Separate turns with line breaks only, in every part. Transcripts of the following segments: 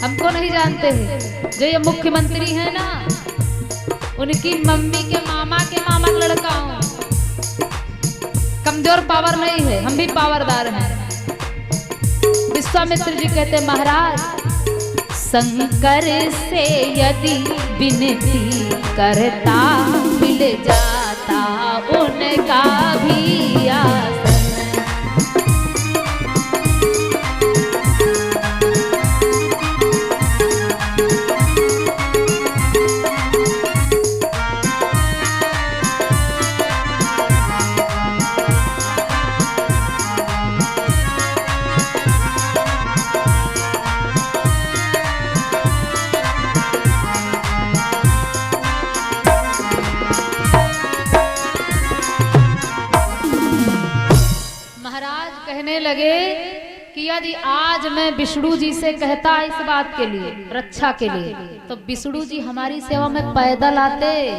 हमको नहीं जानते हैं। जो ये मुख्यमंत्री है ना, उनकी मम्मी के मामा का लड़का हूँ। कमजोर पावर नहीं है, हम भी पावरदार हैं। विश्वामित्र जी कहते महाराज, शंकर से यदि विनती करता मिल जाता उनका भी आसन। कहने लगे कि यदि आज मैं विष्णु जी से कहता इस बात के लिए, रक्षा के लिए, तो विष्णु जी हमारी सेवा में पैदल आते,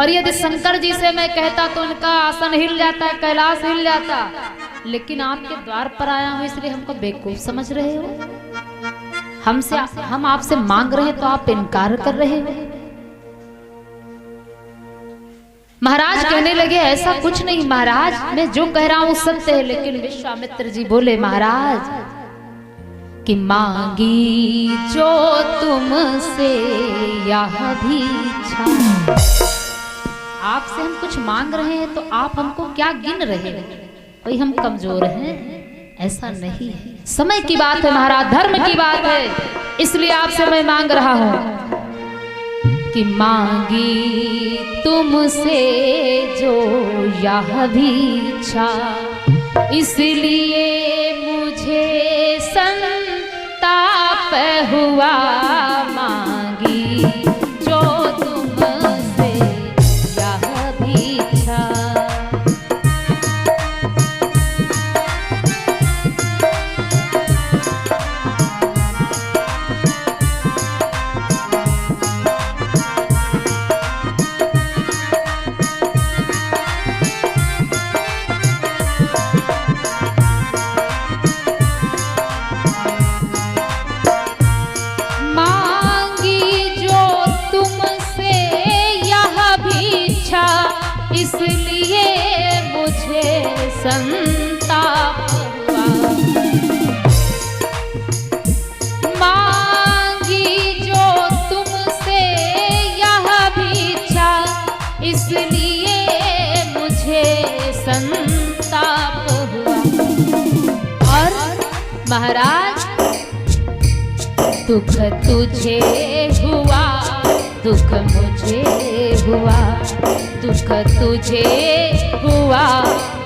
और यदि शंकर जी से मैं कहता तो उनका आसन हिल जाता, कैलाश हिल जाता। लेकिन आपके द्वार पर आया हूं इसलिए हमको बेवकूफ समझ रहे हो? हम आपसे मांग रहे हैं तो आप इनकार कर रहे हो। महाराज कहने लगे ऐसा कुछ नहीं महाराज, मैं जो कह रहा हूं सत्य है। लेकिन विश्वामित्र जी बोले महाराज कि मांगी जो तुमसे यह भी इच्छा। आपसे हम कुछ मांग रहे हैं तो आप हमको क्या गिन रहे हैं? भाई हम कमजोर हैं? ऐसा नहीं है। समय की बात है महाराज, धर्म की बात है, इसलिए आपसे मैं मांग रहा हूं कि मांगी तुमसे जो यह भी इच्छा, इसलिए मुझे संताप हुआ। मांगी जो तुमसे यह भी इच्छा। इसलिए मुझे संताप हुआ। मांगी जो तुमसे यह भी इच्छा, इसलिए मुझे संताप हुआ। और महाराज दुख तुझे हुआ, दुख मुझे हुआ, दुख तुझे हुआ,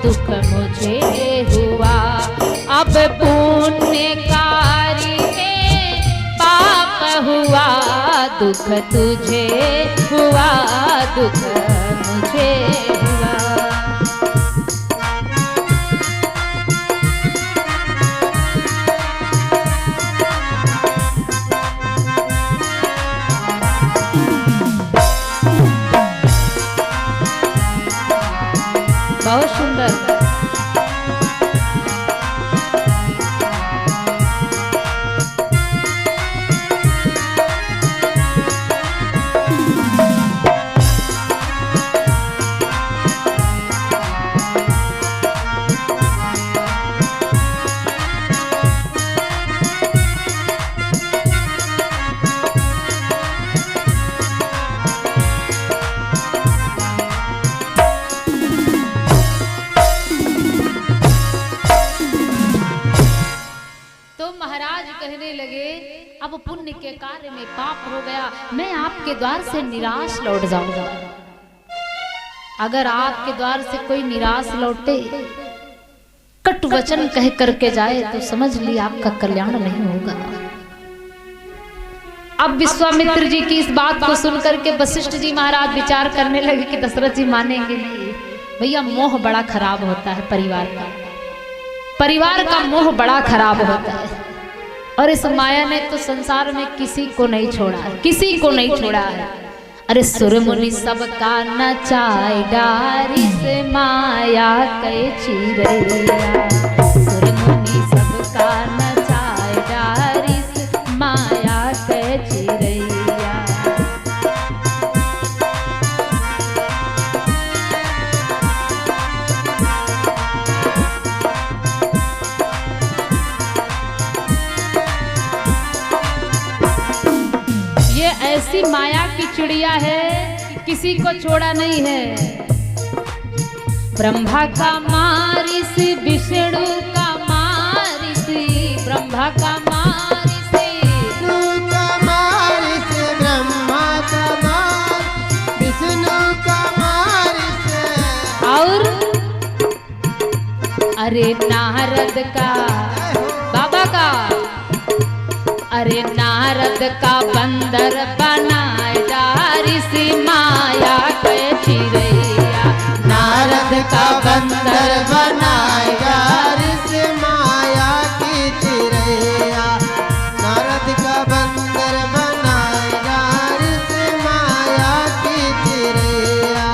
दुख मुझे हुआ। अब पुण्य कार्य में पाप हुआ, दुख तुझे हुआ, दुख मुझे हुआ। बहुत सुंदर। कहने लगे अब पुण्य के कार्य में पाप हो गया, मैं आपके द्वार से निराश लौट जाऊंगा। अगर आपके द्वार से कोई निराश लौटे, कट वचन कह करके जाए, तो समझ ली आपका कल्याण नहीं होगा। अब विश्वामित्र जी की इस बात को सुनकर के वशिष्ठ जी महाराज विचार करने लगे कि दशरथ जी मानेंगे नहीं। भैया मोह बड़ा खराब होता है, परिवार का मोह बड़ा खराब होता है। और इस माया ने तो संसार में किसी को नहीं छोड़ा है, किसी को नहीं छोड़ा है। अरे सुर मुनि सबका नचाए डारी से माया कै चिरैया। सुर मुनि सबका नचाए डारी से माया ऐसी माया की चिड़िया है कि किसी को छोड़ा नहीं है। ब्रह्मा का मारिसी विष्णु का मारिसी, ब्रह्मा का मारिसी
ब्रह्मा का मार विष्णु का मारिसी।
और अरे नारद का बाबा का, अरे नारद का बंदर बनाए डारिसी माया के चिड़ैया, नारद का बंदर बनाए
डारिसी माया की चिड़ैया, नारद का बंदर बनाए डारिसी माया की चिड़ैया।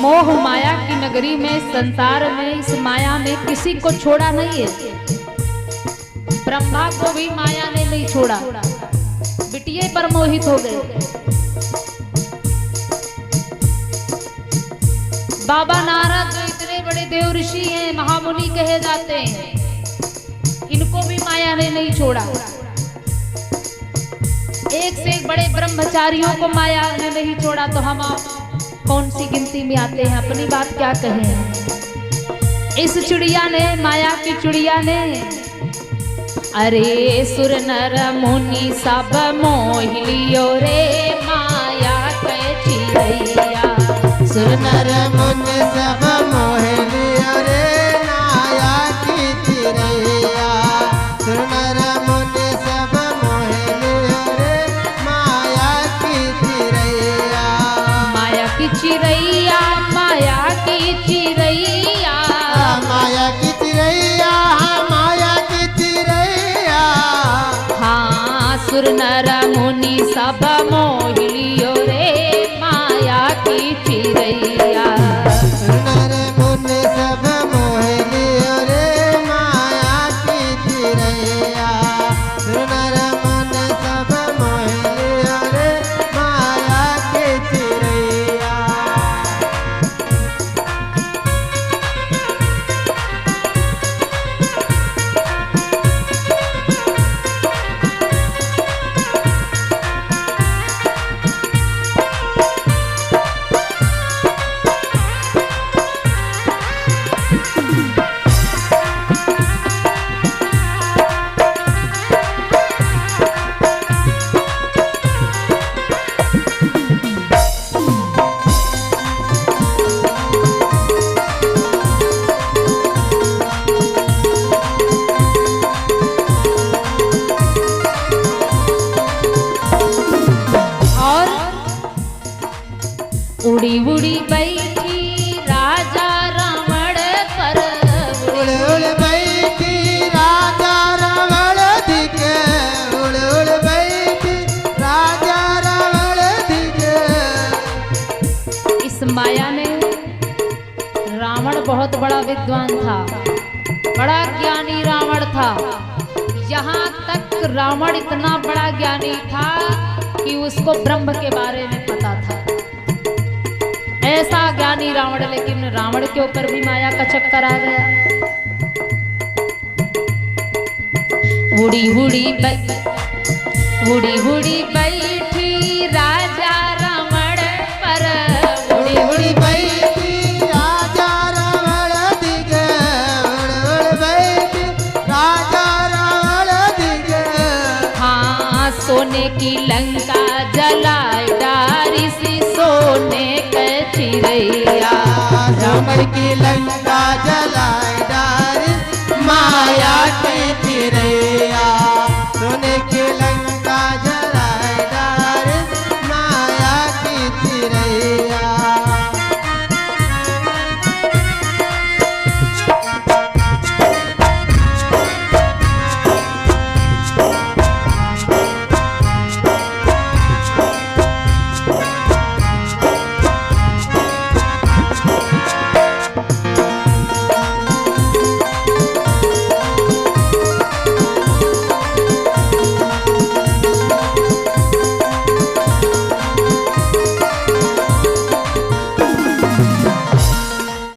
मोह माया की नगरी में, संसार में, इस माया में किसी को छोड़ा नहीं है। ब्रह्मा को भी माया ने नहीं छोड़ा, बिटिये पर मोहित हो गए। बाबा नारद जो इतने बड़े देव ऋषि हैं, महामुनि कहे जाते हैं, इनको भी माया ने नहीं छोड़ा। एक से एक बड़े ब्रह्मचारियों को माया ने नहीं छोड़ा, तो हम कौन सी गिनती में आते हैं? अपनी बात क्या कहें। इस चिड़िया ने, माया की चिड़िया ने, अरे सुर नर मुनि सब मोह लियो रे माया के चिड़ैया, सुर नर
मुनि सब मोह लियो रे माया की चिड़ैया, सुर नर मुनि सब मोह लियो रे माया की चिड़ैया,
माया की चिड़ैया, माया की चिड़ैया,
माया की चिड़ैया, माया की चिड़ैया।
हाँ सुर नर मुनि सब मोह लियो रे माया की चिड़ैया,
सुर नर मुनि सब मोह लियो रे माया की चिड़ैया, सुर नर मुनि सब मोह लियो रे माया की चिड़ैया।
उड़ी उड़ी बैठी राजा रावण पर,
उड़ उड़ बैठी राजा रावण दिखे, उड़ उड़ बैठी राजा रावण दिखे।
इस माया ने, रावण बहुत बड़ा विद्वान था, बड़ा ज्ञानी रावण था। यहाँ तक रावण इतना बड़ा ज्ञानी था कि उसको ब्रह्म के बारे में पता था। ऐसा ज्ञानी रावण, लेकिन रावण के ऊपर भी माया का चक्कर आ गया। उड़ी उड़ी उड़ी उड़ी बैठी राजा रावण पर,
उड़ी उड़ी बैठी राजा रावण दिखे, उड़ उड़ बैठी राजा रावण दिखे।
हाँ सोने की लंका जलाए डारी सी सोने के चिड़ैया,
रावण की लंका जलाए डारी माया के चिड़ैया,